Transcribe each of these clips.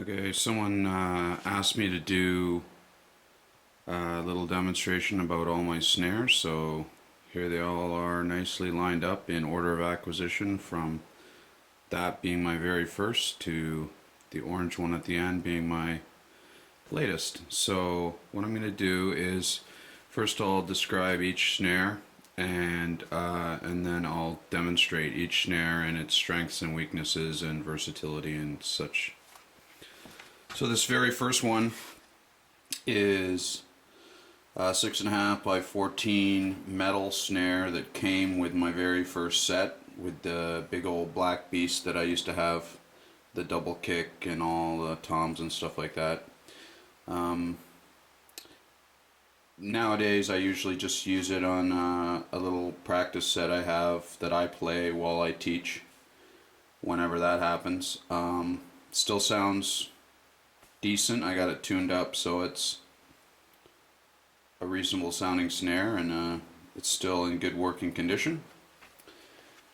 Okay, someone asked me to do a little demonstration about all my snares, so here they all are nicely lined up in order of acquisition, from that being my very first to the orange one at the end being my latest. So what I'm going to do is first I'll describe each snare, and then I'll demonstrate each snare and its strengths and weaknesses and versatility and such. So this very first one is a 6.5 by 14 metal snare that came with my very first set, with the big old black beast that I used to have, the double kick and all the toms and stuff like that. Nowadays I usually just use it on a little practice set I have that I play while I teach, whenever that happens. Still sounds decent. I got it tuned up so it's a reasonable sounding snare, and it's still in good working condition.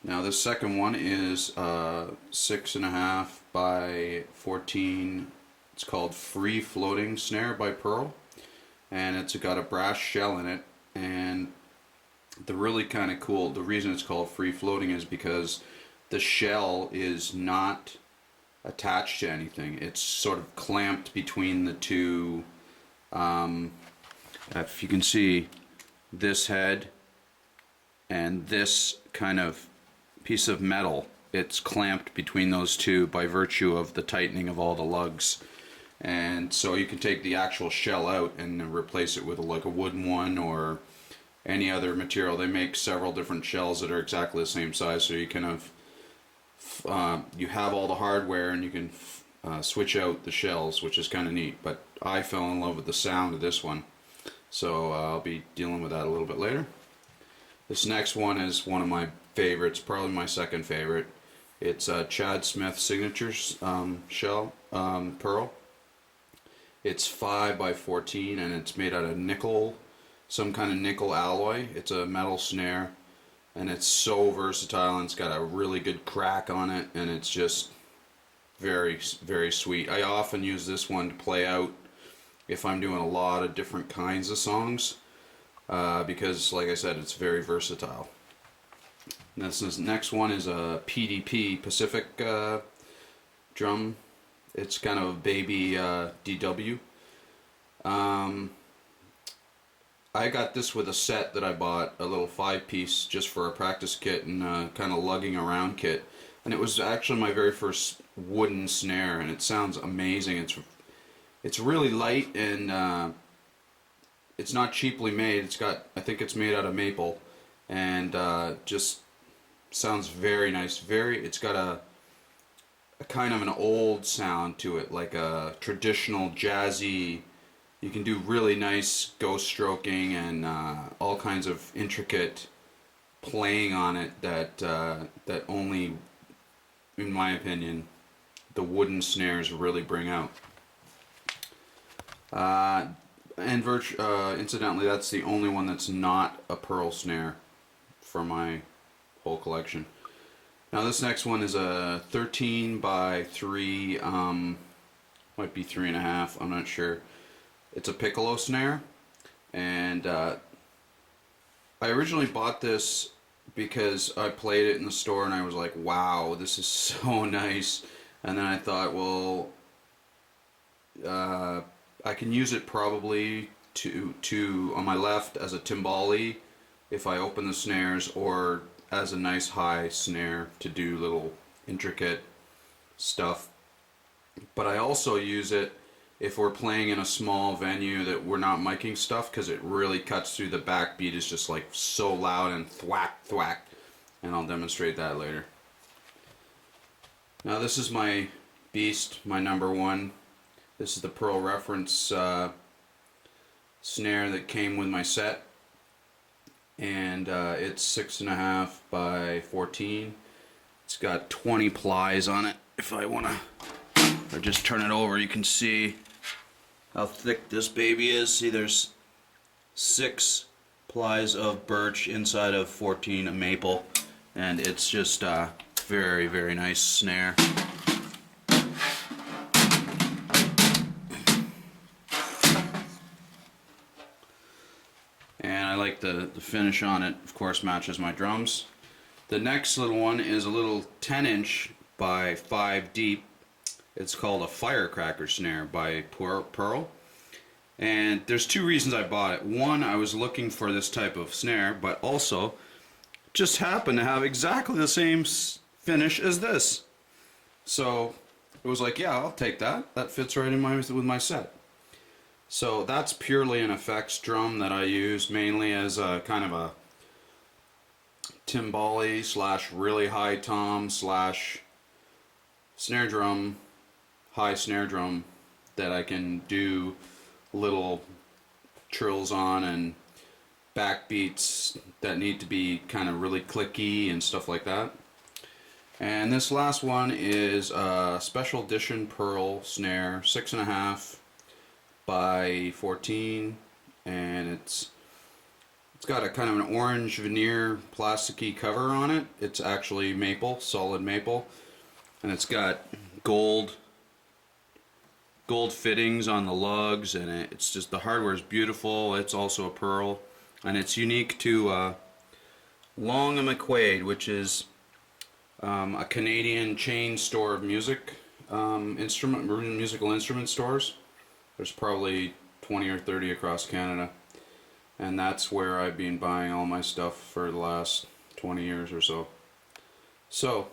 Now this second one is 6.5 by 14. It's called Free Floating Snare by Pearl, and it's got a brass shell in it. And the really kind of cool, the reason it's called free floating is because the shell is not attached to anything. It's sort of clamped between the two, if you can see, this head and this kind of piece of metal. It's clamped between those two by virtue of the tightening of all the lugs. And so you can take the actual shell out and replace it with like a wooden one or any other material. They make several different shells that are exactly the same size, so you can have you have all the hardware and you can switch out the shells, which is kind of neat. But I fell in love with the sound of this one, so I'll be dealing with that a little bit later. This next one is one of my favorites, probably my second favorite. It's Chad Smith Signatures shell, Pearl. It's 5 by 14 and it's made out of nickel, some kind of nickel alloy. It's a metal snare, and it's so versatile, and it's got a really good crack on it, and it's just very, very sweet. I often use this one to play out if I'm doing a lot of different kinds of songs, because like I said, it's very versatile. And this next one is a Pdp Pacific Drum. It's kind of a baby DW. I got this with a set that I bought, a little 5-piece, just for a practice kit and kind of lugging around kit. And it was actually my very first wooden snare, and it sounds amazing. It's really light, and it's not cheaply made. I think it's made out of maple, and just sounds very nice. It's got a kind of an old sound to it, like a traditional jazzy. You can do really nice ghost stroking and all kinds of intricate playing on it that only, in my opinion, the wooden snares really bring out. Incidentally, that's the only one that's not a pearl snare for my whole collection. Now this next one is a 13 by 3, might be 3.5, I'm not sure. It's a Piccolo Snare, and I originally bought this because I played it in the store and I was like, wow, this is so nice. And then I thought, well, I can use it probably to on my left as a timbali if I open the snares, or as a nice high snare to do little intricate stuff. But I also use it if we're playing in a small venue that we're not miking stuff, because it really cuts through. The backbeat is just like so loud and thwack thwack, and I'll demonstrate that later. Now this is my beast, my number one. This is the Pearl Reference snare that came with my set, and it's 6.5 by 14. It's got 20 plies on it. If I want to, or just turn it over, you can see how thick this baby is. See, there's 6 plies of birch inside of 14 of maple, and it's just a very, very nice snare. and I like the finish on it, of course, matches my drums. The next little one is a little 10-inch by 5 deep. It's called a Firecracker Snare by Pearl. And there's two reasons I bought it. One, I was looking for this type of snare, but also just happened to have exactly the same finish as this. So it was like, yeah, I'll take that. That fits right in with my set. So that's purely an effects drum that I use mainly as a kind of a timbali slash really high tom slash snare drum, high snare drum that I can do little trills on and backbeats that need to be kind of really clicky and stuff like that. And this last one is a special edition Pearl snare, 6.5 by 14, and it's got a kind of an orange veneer plasticky cover on it. It's actually maple, solid maple, and it's got gold fittings on the lugs, and it's just, the hardware is beautiful. It's also a Pearl, and it's unique to Long and McQuaid, which is a Canadian chain store of musical instrument stores. There's probably 20 or 30 across Canada, and that's where I've been buying all my stuff for the last 20 years or so. So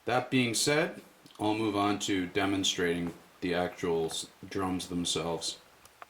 that being said, I'll move on to demonstrating the actual drums themselves.